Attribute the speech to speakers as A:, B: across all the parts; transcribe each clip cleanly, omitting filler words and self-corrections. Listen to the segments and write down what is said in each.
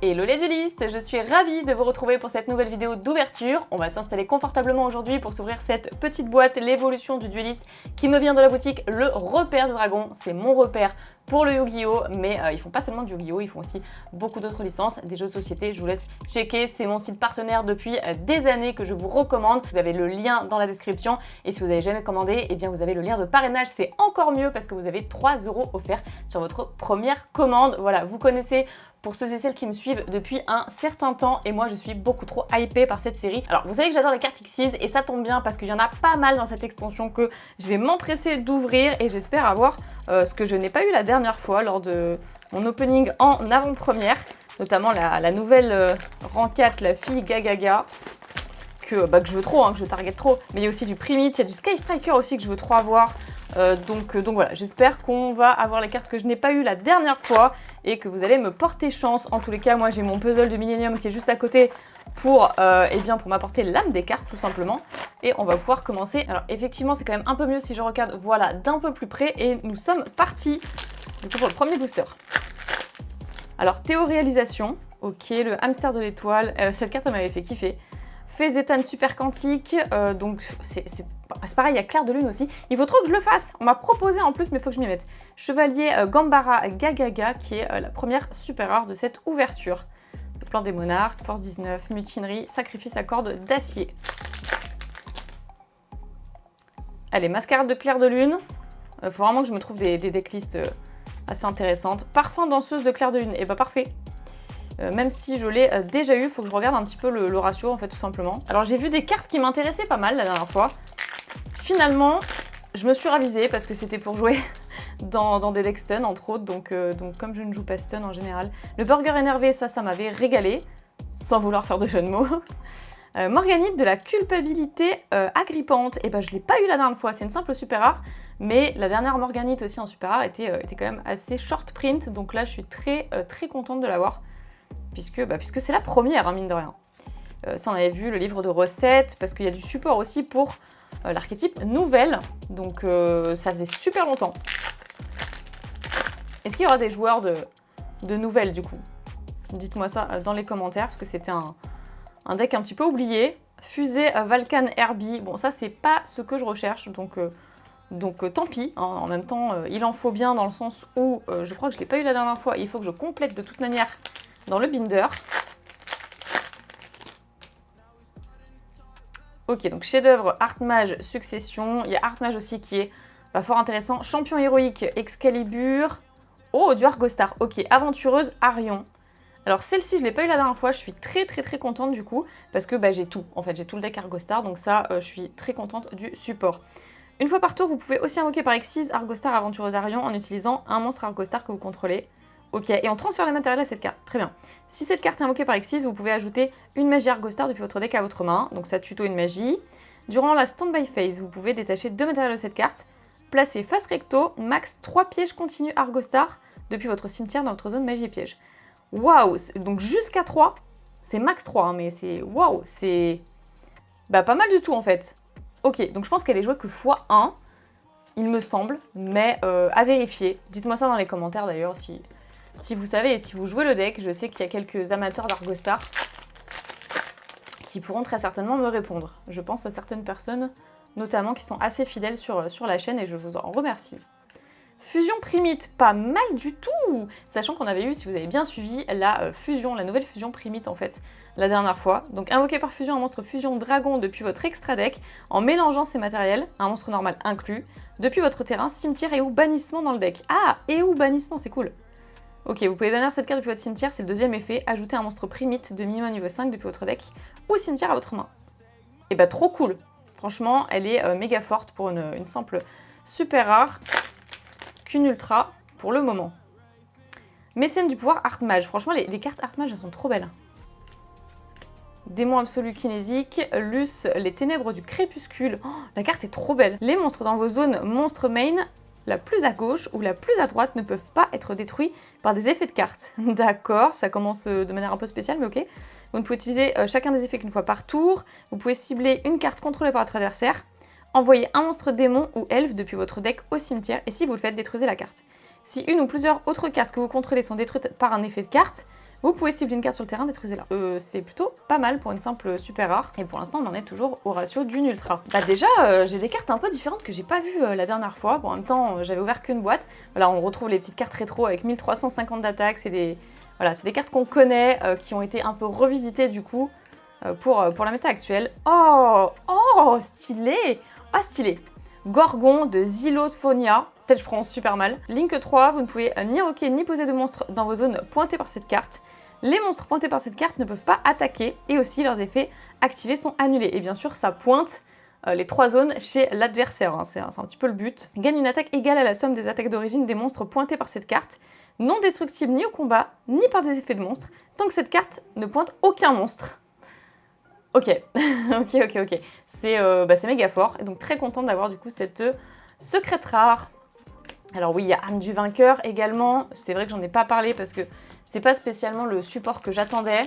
A: Hello les duelistes, je suis ravie de vous retrouver pour cette nouvelle vidéo d'ouverture. On va s'installer confortablement aujourd'hui pour s'ouvrir cette petite boîte, l'évolution du dueliste qui me vient de la boutique Le Repère du Dragon. C'est mon repère pour le Yu-Gi-Oh! Mais ils font pas seulement du Yu-Gi-Oh! Ils font aussi beaucoup d'autres licences, des jeux de société, je vous laisse checker. C'est mon site partenaire depuis des années que je vous recommande. Vous avez le lien dans la description et si vous n'avez jamais commandé, eh bien vous avez le lien de parrainage. C'est encore mieux parce que vous avez 3 € offerts sur votre première commande. Voilà, vous connaissez pour ceux et celles qui me suivent depuis un certain temps et moi je suis beaucoup trop hypée par cette série. Alors vous savez que j'adore les cartes Xyz et ça tombe bien parce qu'il y en a pas mal dans cette extension que je vais m'empresser d'ouvrir et j'espère avoir ce que je n'ai pas eu la dernière fois lors de mon opening en avant-première, notamment la nouvelle rang 4, la fille Gagaga, que je veux trop, que je target trop, mais il y a aussi du Primite, il y a du Sky Striker aussi que je veux trop avoir. Donc voilà, j'espère qu'on va avoir les cartes que je n'ai pas eu la dernière fois et que vous allez me porter chance. En tous les cas, moi j'ai mon puzzle de Millennium qui est juste à côté pour m'apporter l'âme des cartes tout simplement. Et on va pouvoir commencer. Alors effectivement, c'est quand même un peu mieux si je regarde voilà d'un peu plus près et nous sommes partis du coup pour le premier booster. Alors théoréalisation, ok, le hamster de l'étoile, cette carte elle m'avait fait kiffer. Zétan super quantique, donc c'est pareil, il y a Clair de Lune aussi. Il faut trop que je le fasse, on m'a proposé en plus mais il faut que je m'y mette. Chevalier Gambara Gagaga qui est la première super rare de cette ouverture. Le plan des monarques, force 19, mutinerie, sacrifice à corde d'acier. Allez, mascarade de Clair de Lune, faut vraiment que je me trouve des decklists assez intéressantes. Parfum danseuse de Clair de Lune, et bah parfait. Même si je l'ai déjà eu, il faut que je regarde un petit peu le ratio en fait tout simplement. Alors j'ai vu des cartes qui m'intéressaient pas mal la dernière fois. Finalement, je me suis ravisée parce que c'était pour jouer dans des decks stun entre autres, donc comme je ne joue pas stun en général. Le burger énervé, ça m'avait régalé, sans vouloir faire de jeu de mots. Morganite de la culpabilité agrippante, et je l'ai pas eu la dernière fois, c'est une simple super rare. Mais la dernière Morganite aussi en super rare était quand même assez short print, donc là je suis très contente de l'avoir. Puisque c'est la première, mine de rien. Ça, on avait vu le livre de recettes, parce qu'il y a du support aussi pour l'archétype nouvelle. Donc, ça faisait super longtemps. Est-ce qu'il y aura des joueurs de nouvelles, du coup? Dites-moi ça dans les commentaires, parce que c'était un deck un petit peu oublié. Fusée Valkan Herbie. Bon, ça, c'est pas ce que je recherche, donc tant pis. Hein. En même temps, il en faut bien dans le sens où je crois que je ne l'ai pas eu la dernière fois. Il faut que je complète de toute manière dans le binder. Ok, donc chef-d'œuvre, Art Mage, Succession. Il y a Art Mage aussi qui est fort intéressant. Champion héroïque, Excalibur. Oh, du Argostar. Ok, aventureuse, Arion. Alors celle-ci, je ne l'ai pas eu la dernière fois. Je suis très contente du coup. Parce que j'ai tout. En fait, j'ai tout le deck Argostar. Donc ça, je suis très contente du support. Une fois par tour, vous pouvez aussi invoquer par Xyz Argostar, aventureuse Arion en utilisant un monstre Argostar que vous contrôlez. Ok, et on transfère les matériels à cette carte. Très bien. Si cette carte est invoquée par Xyz, vous pouvez ajouter une magie Argostar depuis votre deck à votre main. Donc ça tuto une magie. Durant la standby phase, vous pouvez détacher 2 matériels de cette carte. Placer face recto, max 3 pièges continus Argostar depuis votre cimetière dans votre zone magie et piège. Waouh! Donc jusqu'à 3, c'est max 3, hein, mais c'est... Waouh! C'est... pas mal du tout en fait. Ok, donc je pense qu'elle est jouée que x1, il me semble, mais à vérifier. Dites-moi ça dans les commentaires d'ailleurs si vous savez et si vous jouez le deck. Je sais qu'il y a quelques amateurs d'Argostar qui pourront très certainement me répondre. Je pense à certaines personnes, notamment qui sont assez fidèles sur la chaîne et je vous en remercie. Fusion Primite, pas mal du tout. Sachant qu'on avait eu, si vous avez bien suivi, la nouvelle fusion Primite en fait, la dernière fois. Donc invoqué par fusion un monstre fusion dragon depuis votre extra deck, en mélangeant ses matériels, un monstre normal inclus, depuis votre terrain, cimetière et ou bannissement dans le deck. Ah, et ou bannissement, c'est cool. Ok, vous pouvez bannir cette carte depuis votre cimetière, c'est le deuxième effet, ajouter un monstre Primite de minimum niveau 5 depuis votre deck, ou cimetière à votre main. Et trop cool. Franchement, elle est méga forte pour une simple super rare. Qu'une ultra pour le moment. Mécène du pouvoir Art Mage. Franchement, les cartes Art Mage, elles sont trop belles. Démon absolu kinésique. Luce, les ténèbres du crépuscule. Oh, la carte est trop belle. Les monstres dans vos zones monstre main, la plus à gauche ou la plus à droite, ne peuvent pas être détruits par des effets de cartes. D'accord, ça commence de manière un peu spéciale, mais ok. Vous ne pouvez utiliser chacun des effets qu'une fois par tour. Vous pouvez cibler une carte contrôlée par votre adversaire. Envoyez un monstre démon ou elfe depuis votre deck au cimetière et si vous le faites, détruisez la carte. Si une ou plusieurs autres cartes que vous contrôlez sont détruites par un effet de carte, Vous pouvez cibler une carte sur le terrain, détruisez-la. C'est plutôt pas mal pour une simple super rare. Et pour l'instant, on en est toujours au ratio d'une ultra. Bah déjà, j'ai des cartes un peu différentes que j'ai pas vues la dernière fois. Bon, en même temps, j'avais ouvert qu'une boîte. Voilà, on retrouve les petites cartes rétro avec 1350 d'attaque. C'est des... Voilà, c'est des cartes qu'on connaît, qui ont été un peu revisitées du coup pour la méta actuelle. Oh, stylé! Ah, stylé! Gorgon de Zilophonia. Peut-être je prononce super mal. Link 3, vous ne pouvez ni invoquer ni poser de monstres dans vos zones pointées par cette carte. Les monstres pointés par cette carte ne peuvent pas attaquer et aussi leurs effets activés sont annulés. Et bien sûr, ça pointe les 3 zones chez l'adversaire. Hein. C'est un petit peu le but. Gagne une attaque égale à la somme des attaques d'origine des monstres pointés par cette carte. Non destructible ni au combat, ni par des effets de monstres, tant que cette carte ne pointe aucun monstre. Ok, ok. C'est méga fort. Et donc très contente d'avoir du coup cette secrète rare. Alors oui, il y a Âme du vainqueur également. C'est vrai que j'en ai pas parlé parce que c'est pas spécialement le support que j'attendais.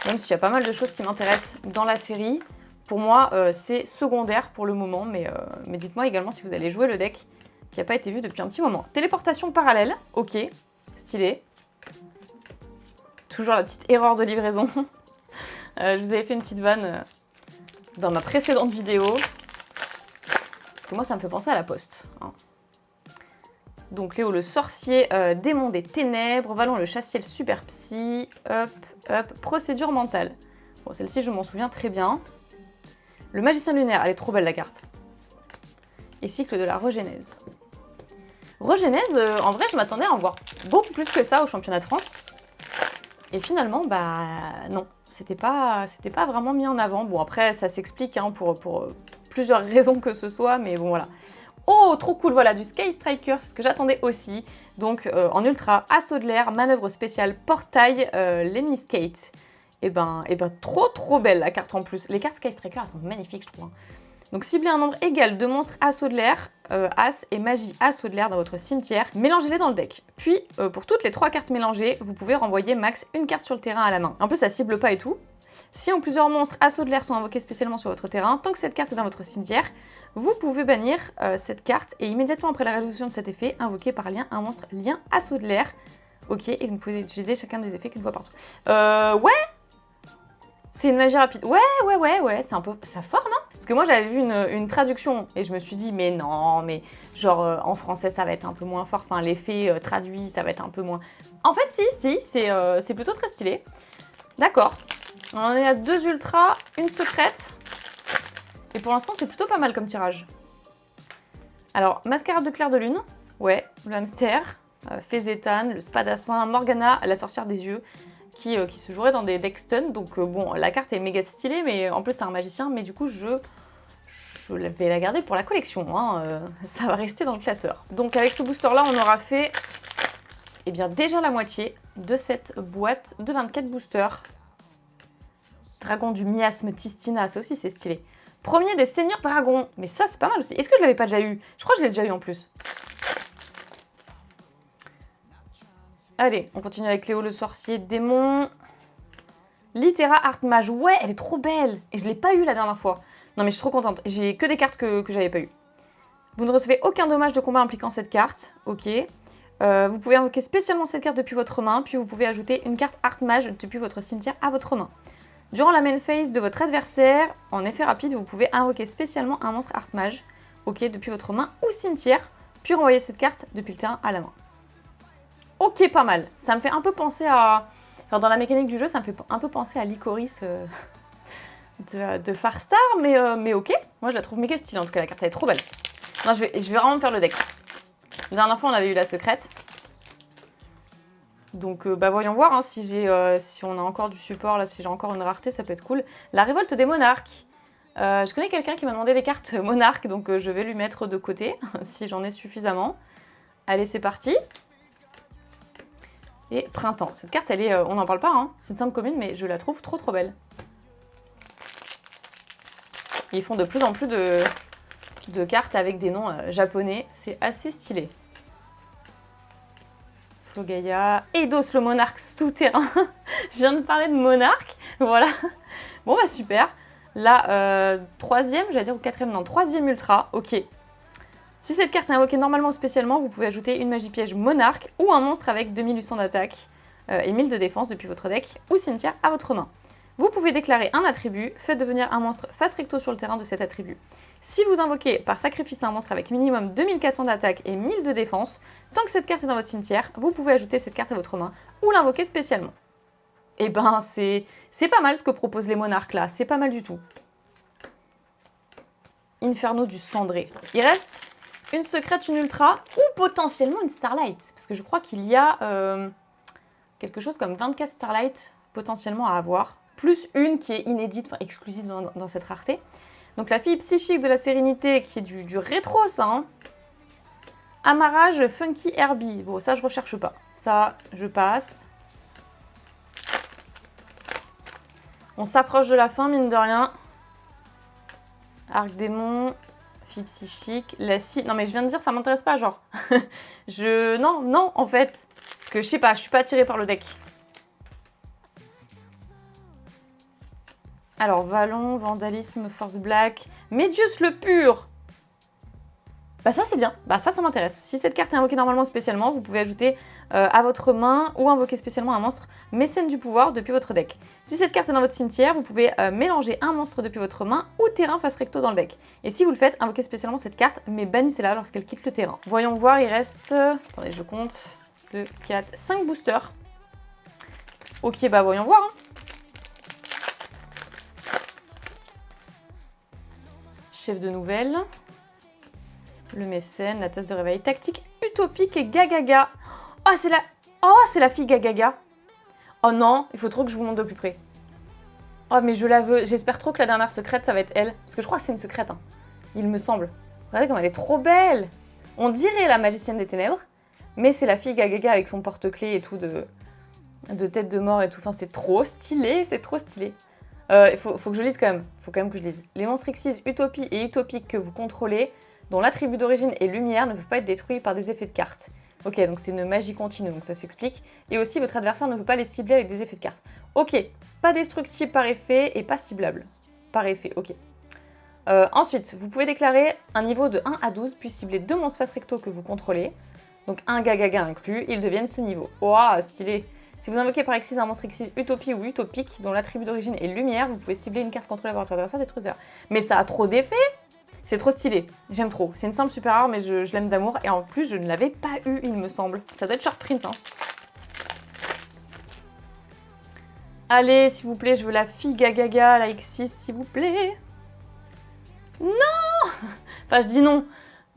A: Même s'il y a pas mal de choses qui m'intéressent dans la série. Pour moi, c'est secondaire pour le moment. Mais dites-moi également si vous allez jouer le deck qui n'a pas été vu depuis un petit moment. Téléportation parallèle. Ok, stylé. Toujours la petite erreur de livraison. Je vous avais fait une petite vanne dans ma précédente vidéo. Parce que moi, ça me fait penser à la poste. Hein. Donc Léo le sorcier, démon des ténèbres, Valon le chassier, le super psy, procédure mentale. Bon, celle-ci, je m'en souviens très bien. Le magicien lunaire, elle est trop belle la carte. Et cycle de la Regénèse. Regénèse, en vrai, je m'attendais à en voir beaucoup plus que ça au championnat de France. Et finalement, bah non, c'était pas vraiment mis en avant. Bon, après, ça s'explique hein, pour plusieurs raisons que ce soit, mais bon, voilà. Oh, trop cool, voilà, du Sky Striker, c'est ce que j'attendais aussi. Donc, en ultra, assaut de l'air, manœuvre spéciale, portail, Lemniscate. Et ben, trop belle la carte en plus. Les cartes Sky Striker, elles sont magnifiques, je trouve. Hein. Donc, ciblez un nombre égal de monstres assaut de l'air, as et magie assaut de l'air dans votre cimetière. Mélangez-les dans le deck. Puis, pour toutes les 3 cartes mélangées, vous pouvez renvoyer max une carte sur le terrain à la main. En plus, ça cible pas et tout. Si plusieurs monstres assaut de l'air sont invoqués spécialement sur votre terrain, tant que cette carte est dans votre cimetière, vous pouvez bannir cette carte et immédiatement après la résolution de cet effet, invoquer par lien un monstre lien assaut de l'air. Ok, et vous pouvez utiliser chacun des effets qu'une fois partout. Ouais. C'est une magie rapide. Ouais, c'est un peu... ça fort, non? Parce que moi, j'avais vu une traduction et je me suis dit, mais non, mais genre en français, ça va être un peu moins fort. Enfin, l'effet traduit, ça va être un peu moins... En fait, si, c'est plutôt très stylé. D'accord. On en est à 2 ultras, une secrète. Et pour l'instant, c'est plutôt pas mal comme tirage. Alors, Mascarade de clair de lune. Ouais, le hamster. Fézétane, le spadassin, Morgana, la sorcière des yeux. Qui se jouerait dans des decks stun. Donc bon, la carte est méga stylée, mais en plus c'est un magicien, mais du coup je vais la garder pour la collection. Hein. Ça va rester dans le classeur. Donc avec ce booster-là, on aura fait eh bien, déjà la moitié de cette boîte de 24 boosters. Dragon du miasme Tistina, ça aussi c'est stylé. Premier des seigneurs dragons, mais ça c'est pas mal aussi. Est-ce que je l'avais pas déjà eu? Je crois que je l'ai déjà eu en plus. Allez, on continue avec Léo le sorcier démon. Littéra Art Mage. Ouais, elle est trop belle. Et je l'ai pas eu la dernière fois. Non mais je suis trop contente. J'ai que des cartes que j'avais pas eu. Vous ne recevez aucun dommage de combat impliquant cette carte. Ok. Vous pouvez invoquer spécialement cette carte depuis votre main. Puis vous pouvez ajouter une carte Art Mage depuis votre cimetière à votre main. Durant la main phase de votre adversaire, en effet rapide, vous pouvez invoquer spécialement un monstre Art Mage. Ok, depuis votre main ou cimetière. Puis renvoyer cette carte depuis le terrain à la main. Ok, pas mal. Ça me fait un peu penser à... Enfin, dans la mécanique du jeu, ça me fait un peu penser à Lycoris de Farstar, mais ok. Moi, je la trouve méga stylée. En tout cas, la carte, elle est trop belle. Non, je vais vraiment faire le deck. La dernière fois, on avait eu la secrète. Donc, voyons voir hein, si on a encore du support, là, si j'ai encore une rareté, ça peut être cool. La révolte des monarques. Je connais quelqu'un qui m'a demandé des cartes monarques, donc je vais lui mettre de côté, si j'en ai suffisamment. Allez, c'est parti. Et printemps. Cette carte, elle est, on n'en parle pas, hein. C'est une simple commune, mais je la trouve trop belle. Ils font de plus en plus de cartes avec des noms japonais. C'est assez stylé. Flogaya. Eidos, le monarque souterrain. Je viens de parler de monarque. Voilà. Bon, bah super. Là, troisième, j'allais dire, ou quatrième, non, troisième ultra. Ok. Si cette carte est invoquée normalement ou spécialement, vous pouvez ajouter une magie piège monarque ou un monstre avec 2800 d'attaque. et 1000 de défense depuis votre deck ou cimetière à votre main. Vous pouvez déclarer un attribut, faites devenir un monstre face recto sur le terrain de cet attribut. Si vous invoquez par sacrifice un monstre avec minimum 2400 d'attaque et 1000 de défense, tant que cette carte est dans votre cimetière, vous pouvez ajouter cette carte à votre main ou l'invoquer spécialement. Et ben c'est pas mal ce que proposent les monarques là, c'est pas mal du tout. Inferno du Cendré. Il reste une secrète, une ultra ou potentiellement une Starlight. Parce que je crois qu'il y a quelque chose comme 24 Starlight potentiellement à avoir. Plus une qui est inédite, enfin exclusive dans cette rareté. Donc la fille psychique de la sérénité qui est du rétro ça. Hein. Amarrage Funky Herbie. Bon ça je recherche pas. Ça je passe. On s'approche de la fin mine de rien. Arc démon, fille psychique, la scie. Non mais je viens de dire ça m'intéresse pas genre. Non en fait. Parce que je sais pas, je suis pas attirée par le deck. Alors Vallon, Vandalisme, Force Black, Médius le pur. Bah ça c'est bien, bah ça m'intéresse. Si cette carte est invoquée normalement ou spécialement, vous pouvez ajouter à votre main ou invoquer spécialement un monstre mécène du pouvoir depuis votre deck. Si cette carte est dans votre cimetière, vous pouvez mélanger un monstre depuis votre main ou terrain face recto dans le deck. Et si vous le faites, invoquez spécialement cette carte, mais bannissez-la lorsqu'elle quitte le terrain. Voyons voir, il reste... Attendez, je compte. 2, 4, 5 boosters. Ok, bah voyons voir. Hein. Chef de nouvelle. Le mécène, la tasse de réveil tactique, utopique et gagaga. Oh, c'est la fille gagaga. Oh non, il faut trop que je vous montre de plus près. Oh, mais je la veux. J'espère trop que la dernière secrète, ça va être elle. Parce que je crois que c'est une secrète, hein. Il me semble. Regardez comme elle est trop belle. On dirait la magicienne des ténèbres, mais c'est la fille gagaga avec son porte-clés et tout de tête de mort et tout. Enfin, c'est trop stylé, c'est trop stylé. Il faut que je lise quand même. Il faut quand même que je lise. Les monstres Xyz, utopie et utopique que vous contrôlez, dont l'attribut d'origine est lumière, ne peut pas être détruit par des effets de cartes. Ok, donc c'est une magie continue, donc ça s'explique. Et aussi, votre adversaire ne peut pas les cibler avec des effets de cartes. Ok, pas destructible par effet et pas ciblable par effet, ok. Ensuite, vous pouvez déclarer un niveau de 1 à 12, puis cibler 2 monstres face recto que vous contrôlez. Donc un gagaga inclus, ils deviennent ce niveau. Ouah, stylé. Si vous invoquez par Xyz un monstre Xyz utopie ou utopique, dont l'attribut d'origine est lumière, vous pouvez cibler une carte contrôlée par votre adversaire, détruire ça. Mais ça a trop d'effets. C'est trop stylé, j'aime trop. C'est une simple super rare, mais je l'aime d'amour. Et en plus, je ne l'avais pas eu, il me semble. Ça doit être short print, hein. Allez, s'il vous plaît, je veux la fille gagaga, la X6, s'il vous plaît. Non. Enfin, je dis non,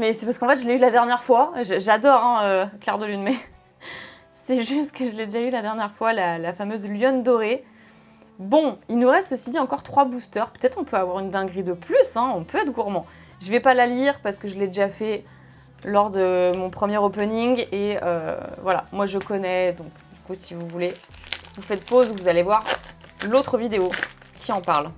A: mais c'est parce qu'en fait, je l'ai eu la dernière fois. J'adore, hein, Clair de Lune, mais c'est juste que je l'ai déjà eu la dernière fois, la fameuse lionne dorée. Bon, il nous reste ceci dit encore 3 boosters. Peut-être on peut avoir une dinguerie de plus, hein, on peut être gourmand. Je vais pas la lire parce que je l'ai déjà fait lors de mon premier opening. Et voilà, moi je connais. Donc du coup, si vous voulez, vous faites pause, vous allez voir l'autre vidéo qui en parle.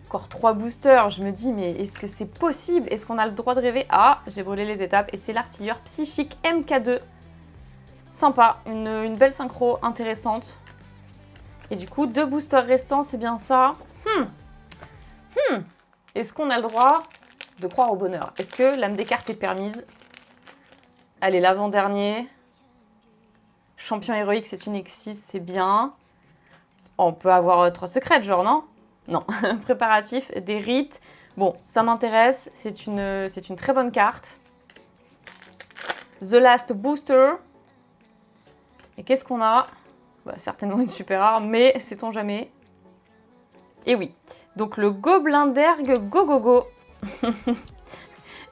A: Encore 3 boosters, je me dis mais est-ce que c'est possible? Est-ce qu'on a le droit de rêver? Ah, j'ai brûlé les étapes et c'est l'artilleur psychique MK2. Sympa, une belle synchro intéressante. Et du coup, 2 boosters restants, c'est bien ça. Est-ce qu'on a le droit de croire au bonheur? Est-ce que l'âme des cartes est permise? Allez, l'avant-dernier. Champion héroïque, c'est une X6, c'est bien. Oh, on peut avoir 3 secrètes, genre, non? Non. Préparatif, des rites. Bon, ça m'intéresse. C'est une très bonne carte. The Last Booster. Et qu'est-ce qu'on a? Bah, certainement une super rare, mais sait-on jamais. Et oui, donc le Gobelin d'Ergue Go Go Go.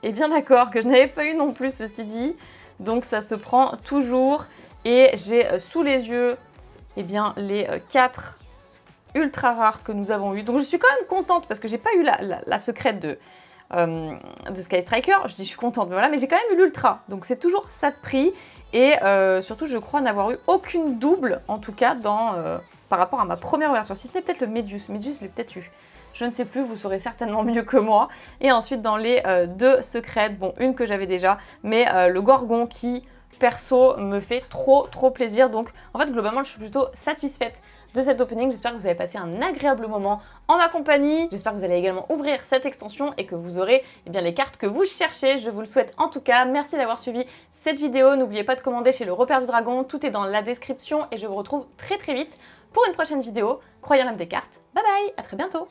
A: Et bien d'accord, que je n'avais pas eu non plus, ceci dit. Donc ça se prend toujours. Et j'ai sous les yeux eh bien, les 4 ultra rares que nous avons eu. Donc je suis quand même contente parce que j'ai pas eu la secrète de Sky Striker. Je dis je suis contente, mais voilà, mais j'ai quand même eu l'ultra. Donc c'est toujours ça de prix. Et surtout, je crois n'avoir eu aucune double, en tout cas, par rapport à ma première ouverture. Si ce n'est peut-être le Médius. Médius, je l'ai peut-être eu. Je ne sais plus, vous saurez certainement mieux que moi. Et ensuite, dans les 2 secrètes, bon, une que j'avais déjà, mais le Gorgon qui, perso, me fait trop plaisir. Donc, en fait, globalement, je suis plutôt satisfaite de cet opening. J'espère que vous avez passé un agréable moment en ma compagnie. J'espère que vous allez également ouvrir cette extension et que vous aurez eh bien, les cartes que vous cherchez. Je vous le souhaite en tout cas. Merci d'avoir suivi cette vidéo. N'oubliez pas de commander chez le Repère du Dragon, tout est dans la description et je vous retrouve très vite pour une prochaine vidéo. Croyez en l'âme des cartes. Bye bye, à très bientôt.